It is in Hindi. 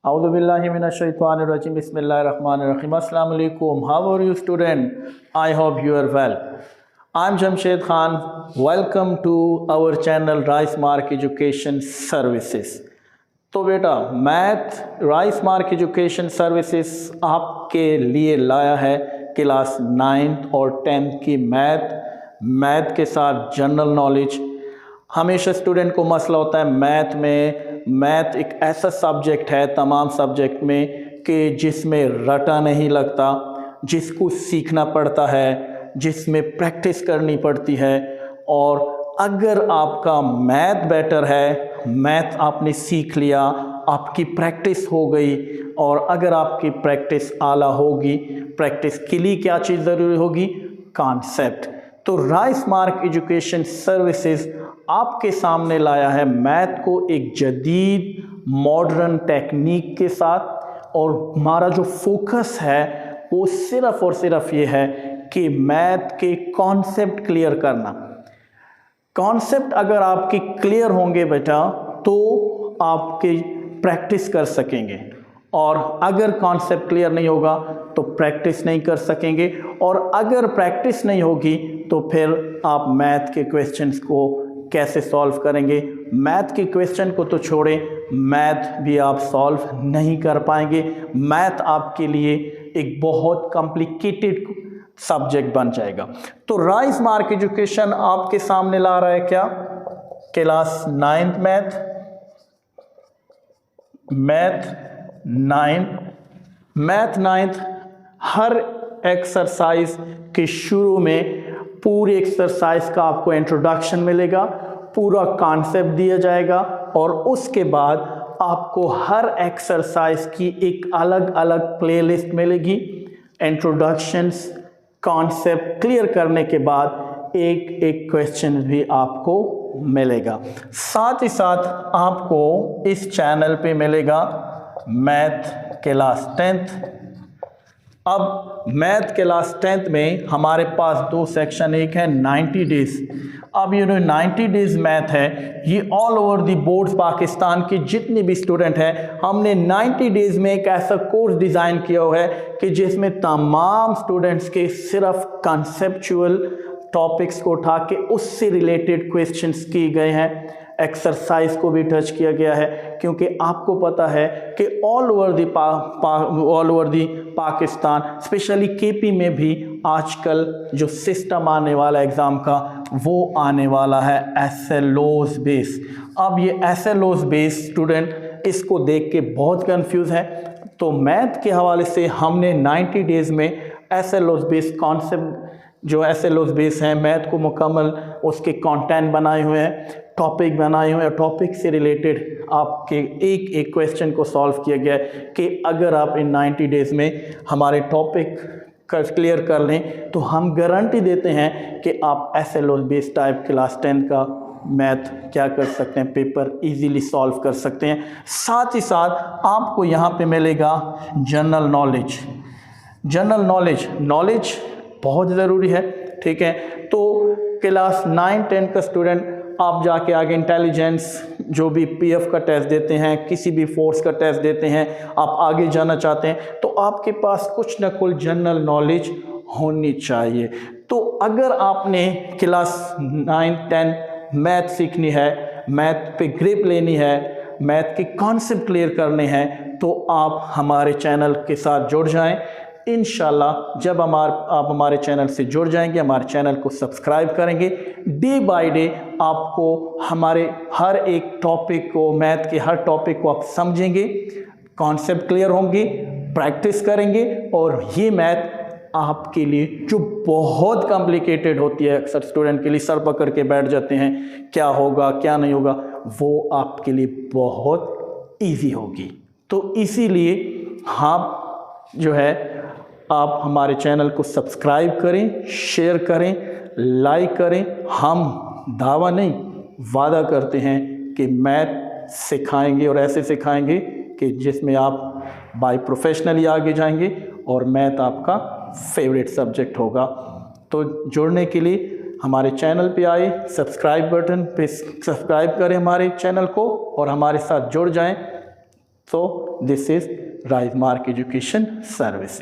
Auzubillahiminash-shaytanir-rajim. Bismillahir-rahmanir-rahim. Assalamu alaikum. How are you, student? I hope you are well. I'm Jamshed Khan. Welcome to our channel Rice Mark Education Services. तो बेटा math rice mark education services आपके लिए लाया है क्लास 9th और 10th की मैथ के साथ जनरल नॉलेज। हमेशा स्टूडेंट को मसला होता है मैथ एक ऐसा सब्जेक्ट है तमाम सब्जेक्ट में कि जिसमें रटा नहीं लगता, जिसको सीखना पड़ता है, जिसमें प्रैक्टिस करनी पड़ती है। और अगर आपका मैथ बेटर है, मैथ आपने सीख लिया, आपकी प्रैक्टिस हो गई, और अगर आपकी प्रैक्टिस आला होगी, प्रैक्टिस के लिए क्या चीज़ ज़रूरी होगी? कॉन्सेप्ट। तो राइस मार्क एजुकेशन सर्विसेज आपके सामने लाया है मैथ को एक जदीद मॉडर्न टेक्निक के साथ, और हमारा जो फोकस है वो सिर्फ़ और सिर्फ ये है कि मैथ के कॉन्सेप्ट क्लियर करना। कॉन्सेप्ट अगर आपके क्लियर होंगे बेटा तो आपके प्रैक्टिस कर सकेंगे, और अगर कॉन्सेप्ट क्लियर नहीं होगा तो प्रैक्टिस नहीं कर सकेंगे, और अगर प्रैक्टिस नहीं होगी तो फिर आप मैथ के क्वेश्चंस को कैसे सॉल्व करेंगे? मैथ के क्वेश्चन को तो छोड़ें, मैथ भी आप सॉल्व नहीं कर पाएंगे। मैथ आपके लिए एक बहुत कॉम्प्लिकेटेड सब्जेक्ट बन जाएगा। तो राइस मार्क एजुकेशन आपके सामने ला रहा है क्या? क्लास 9th मैथ 9th हर एक्सरसाइज के शुरू में पूरी एक्सरसाइज का आपको इंट्रोडक्शन मिलेगा, पूरा कॉन्सेप्ट दिया जाएगा, और उसके बाद आपको हर एक्सरसाइज की एक अलग अलग प्लेलिस्ट मिलेगी। इंट्रोडक्शंस कॉन्सेप्ट क्लियर करने के बाद एक एक क्वेश्चन भी आपको मिलेगा। साथ ही साथ आपको इस चैनल पे मिलेगा मैथ क्लास 10th। अब मैथ क्लास 10th में हमारे पास दो सेक्शन, एक है 90 डेज। अब ये 90 डेज मैथ है, ये all over the boards Pakistan के जितने भी स्टूडेंट हैं, हमने 90 डेज में एक ऐसा कोर्स डिज़ाइन किया हुआ है कि जिसमें तमाम स्टूडेंट्स के सिर्फ कंसेप्चुअल टॉपिक्स को उठा के उससे रिलेटेड क्वेश्चंस किए गए हैं। एक्सरसाइज को भी टच किया गया है, क्योंकि आपको पता है कि all over the Pakistan, specially KP में भी आजकल जो सिस्टम आने वाला एग्ज़ाम का वो आने वाला है एसएलओज़ बेस। अब ये एसएलओज़ बेस स्टूडेंट इसको देख के बहुत कंफ्यूज है, तो मैथ के हवाले से हमने 90 डेज़ में एसएलओज़ बेस कॉन्सेप्ट, जो एसएलओज़ बेस हैं, मैथ को मुकम्मल उसके कंटेंट बनाए हुए हैं, टॉपिक बनाए हुए हैं, टॉपिक से रिलेटेड आपके एक एक क्वेश्चन को सॉल्व किया गया है कि अगर आप इन 90 डेज़ में हमारे टॉपिक क्लियर कर लें तो हम गारंटी देते हैं कि आप एसएलओज़ बेस टाइप क्लास 10 का मैथ क्या कर सकते हैं, पेपर इजीली सॉल्व कर सकते हैं। साथ ही साथ आपको यहाँ पे मिलेगा जनरल नॉलेज बहुत ज़रूरी है, ठीक है। तो क्लास 9-10 का स्टूडेंट आप जाके आगे इंटेलिजेंस, जो भी पीएफ का टेस्ट देते हैं, किसी भी फोर्स का टेस्ट देते हैं, आप आगे जाना चाहते हैं तो आपके पास कुछ ना कुछ जनरल नॉलेज होनी चाहिए। तो अगर आपने क्लास 9-10 मैथ सीखनी है, मैथ पे ग्रिप लेनी है, मैथ के कॉन्सेप्ट क्लियर करने हैं, तो आप हमारे चैनल के साथ जुड़ जाएं। इंशाल्लाह जब आप हमारे चैनल से जुड़ जाएंगे, हमारे चैनल को सब्सक्राइब करेंगे, डे बाय डे आपको हमारे हर एक टॉपिक को, मैथ के हर टॉपिक को आप समझेंगे, कॉन्सेप्ट क्लियर होंगे, प्रैक्टिस करेंगे, और ये मैथ आपके लिए जो बहुत कॉम्प्लिकेटेड होती है, अक्सर स्टूडेंट के लिए सर पकड़ के बैठ जाते हैं, क्या होगा क्या नहीं होगा, वो आपके लिए बहुत ईजी होगी। तो इसीलिए हम जो है आप हमारे चैनल को सब्सक्राइब करें, शेयर करें, लाइक करें। हम दावा नहीं, वादा करते हैं कि मैथ सिखाएंगे, और ऐसे सिखाएंगे कि जिसमें आप बाय प्रोफेशनली आगे जाएंगे और मैथ आपका फेवरेट सब्जेक्ट होगा। तो जुड़ने के लिए हमारे चैनल पे आए, सब्सक्राइब बटन पे सब्सक्राइब करें हमारे चैनल को और हमारे साथ जुड़ जाएं। So this is RiseMark Education Services.